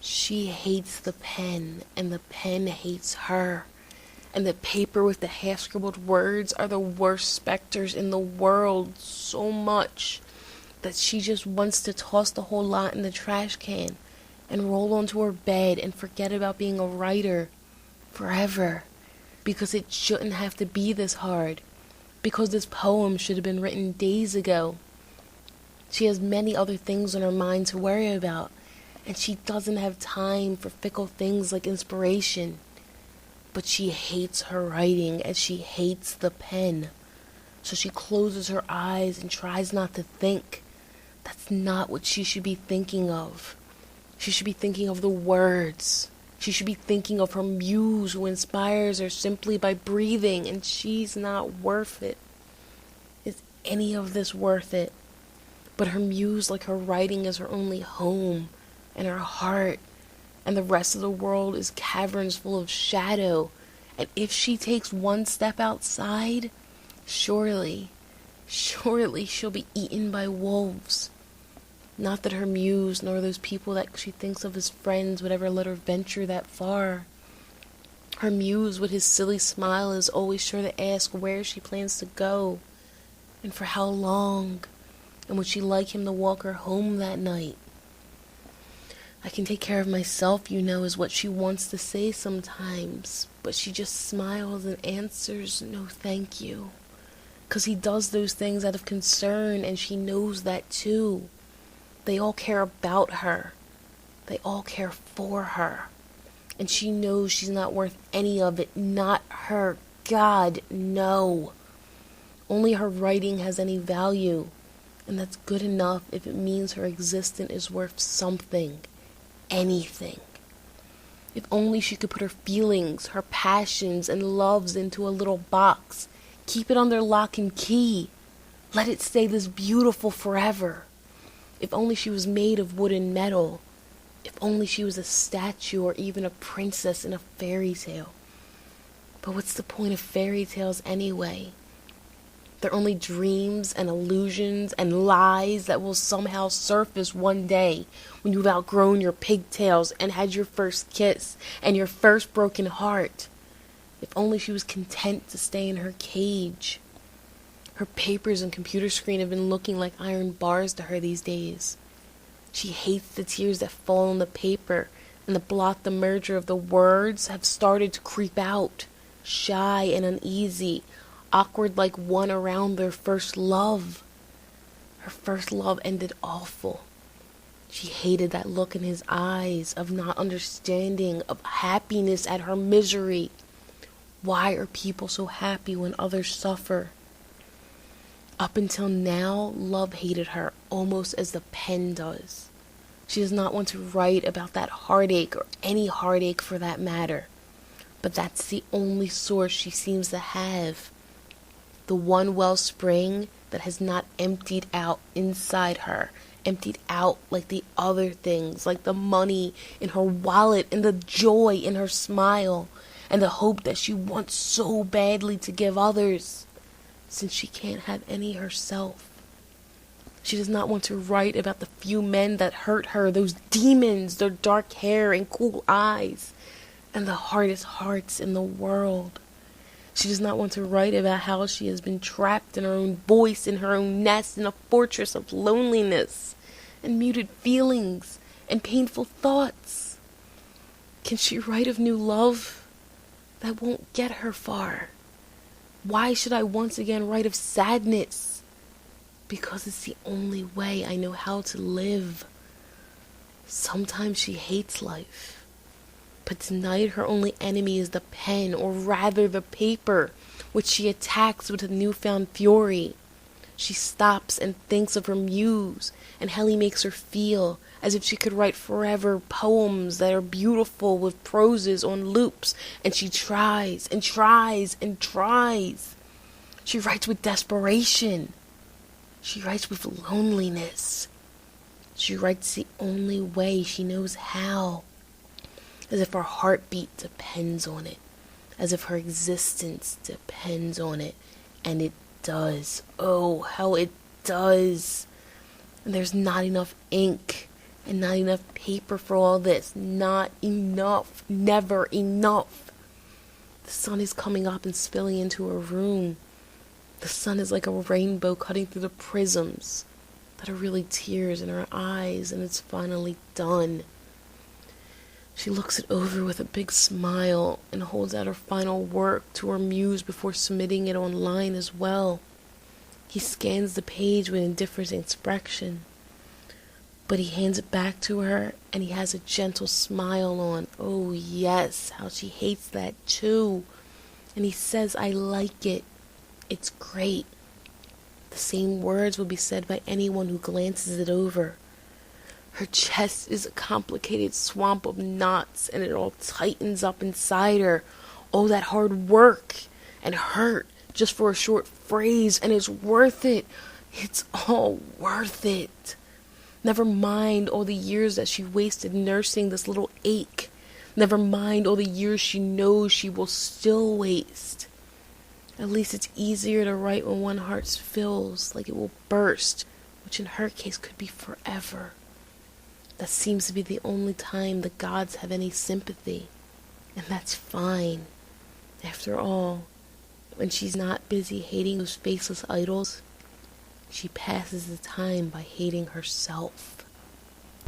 She hates the pen, and the pen hates her. And the paper with the half-scribbled words are the worst specters in the world, so much that she just wants to toss the whole lot in the trash can and roll onto her bed and forget about being a writer forever. Because it shouldn't have to be this hard. Because this poem should have been written days ago. She has many other things on her mind to worry about, and she doesn't have time for fickle things like inspiration. But she hates her writing, and she hates the pen. So she closes her eyes and tries not to think. That's not what she should be thinking of. She should be thinking of the words. She should be thinking of her muse who inspires her simply by breathing, and she's not worth it. Is any of this worth it? But her muse, like her writing, is her only home, and her heart, and the rest of the world is caverns full of shadow. And if she takes one step outside, surely she'll be eaten by wolves. Not that her muse, nor those people that she thinks of as friends, would ever let her venture that far. Her muse, with his silly smile, is always sure to ask where she plans to go, and for how long, and would she like him to walk her home that night. I can take care of myself, is what she wants to say sometimes, but she just smiles and answers, no thank you. 'Cause he does those things out of concern, and she knows that too. They all care about her. They all care for her. And she knows she's not worth any of it. Not her. God, no. Only her writing has any value. And that's good enough if it means her existence is worth something. Anything. If only she could put her feelings, her passions, and loves into a little box. Keep it under lock and key. Let it stay this beautiful forever. If only she was made of wood and metal. If only she was a statue or even a princess in a fairy tale. But what's the point of fairy tales anyway? They're only dreams and illusions and lies that will somehow surface one day when you've outgrown your pigtails and had your first kiss and your first broken heart. If only she was content to stay in her cage. Her papers and computer screen have been looking like iron bars to her these days. She hates the tears that fall on the paper, and the merger of the words have started to creep out, shy and uneasy, awkward like one around their first love. Her first love ended awful. She hated that look in his eyes of not understanding, of happiness at her misery. Why are people so happy when others suffer? Up until now, love hated her almost as the pen does. She does not want to write about that heartache or any heartache for that matter. But that's the only source she seems to have. The one wellspring that has not emptied out inside her. Emptied out like the other things, like the money in her wallet and the joy in her smile and the hope that she wants so badly to give others. Since she can't have any herself. She does not want to write about the few men that hurt her, those demons, their dark hair and cool eyes, and the hardest hearts in the world. She does not want to write about how she has been trapped in her own voice, in her own nest, in a fortress of loneliness, and muted feelings, and painful thoughts. Can she write of new love? That won't get her far. Why should I once again write of sadness? Because it's the only way I know how to live. Sometimes she hates life. But tonight her only enemy is the pen, or rather the paper, which she attacks with a newfound fury. She stops and thinks of her muse, and how he makes her feel, as if she could write forever poems that are beautiful with proses on loops, and she tries and tries and tries. She writes with desperation. She writes with loneliness. She writes the only way she knows how, as if her heartbeat depends on it, as if her existence depends on it, and it does. Oh, how it does. And there's not enough ink. And not enough paper for all this. Not enough. Never enough. The sun is coming up and spilling into her room. The sun is like a rainbow cutting through the prisms that are really tears in her eyes, and it's finally done. She looks it over with a big smile and holds out her final work to her muse before submitting it online as well. He scans the page with indifferent expression, but he hands it back to her, and he has a gentle smile on. Oh yes, how she hates that too. And he says, I like it. It's great. The same words will be said by anyone who glances it over. Her chest is a complicated swamp of knots, and it all tightens up inside her. All that hard work and hurt just for a short phrase, and it's worth it. It's all worth it. Never mind all the years that she wasted nursing this little ache. Never mind all the years she knows she will still waste. At least it's easier to write when one heart feels like it will burst, which in her case could be forever. That seems to be the only time the gods have any sympathy, and that's fine. After all, when she's not busy hating those faceless idols, she passes the time by hating herself.